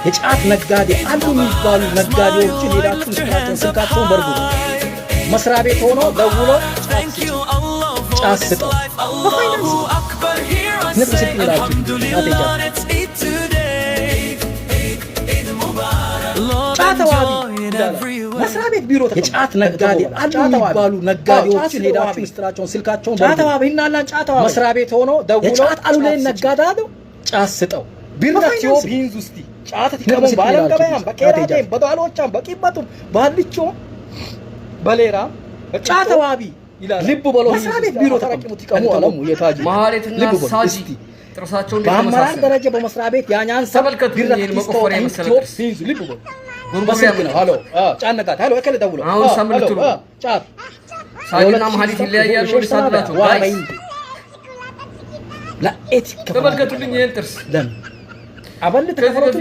የጫት ነጋዴ አሉ የሚባሉ ነጋዴዎችን ሄዳችሁ ስልካቸውን በርጉ መስሪያ ቤት ሆኖ ደውሎ ጫት ስጠው በፋይናንስ ንብስ ይላችሁ ጫተዋቢ መስሪያ ቤት ቢሮ የጫት ነጋዴ አሉ የሚባሉ ነጋዴዎችን ሄዳችሁ ስልካቸውን ጫተዋቢ እናላን ጫተዋቢ መስሪያ ቤት ሆኖ ደውሎ የጫት አሉ ላይ ነጋዴው ጫት ስጠው ቢርናቲዮ ቢንዝ ውስጥ ጫት ይከሙ ባለም ገበያም በቄራቴም በዳሎቻም በቂበቱም ባልቾ በሌራ ጫተዋቢ ይላል ልብ በሎ መስሪያ ቤት ቢሮ ተረክሙት ይቀሙ አለሙ የታጅ ማህሌትና ሳጂ ጥርሳቸውን በአመራር ደረጃ በመስሪያ ቤት ያኛን ሰበልከት መቆፈሪያ መሰለጥስ ቢንዝ ልብ በሎ ጉርጉር ነው ሃሎ ጫነጋት ሃሎ እከለ ደውሎ አሁን ሳምንቱ ጫት ሳጂና ማህሌት ይለያያሉ ወልሳላችሁ ጋይስ ለኤቲክ ተመልከቱልኝ ይሄን ጥርስ ደም አበል ተከፈረቱ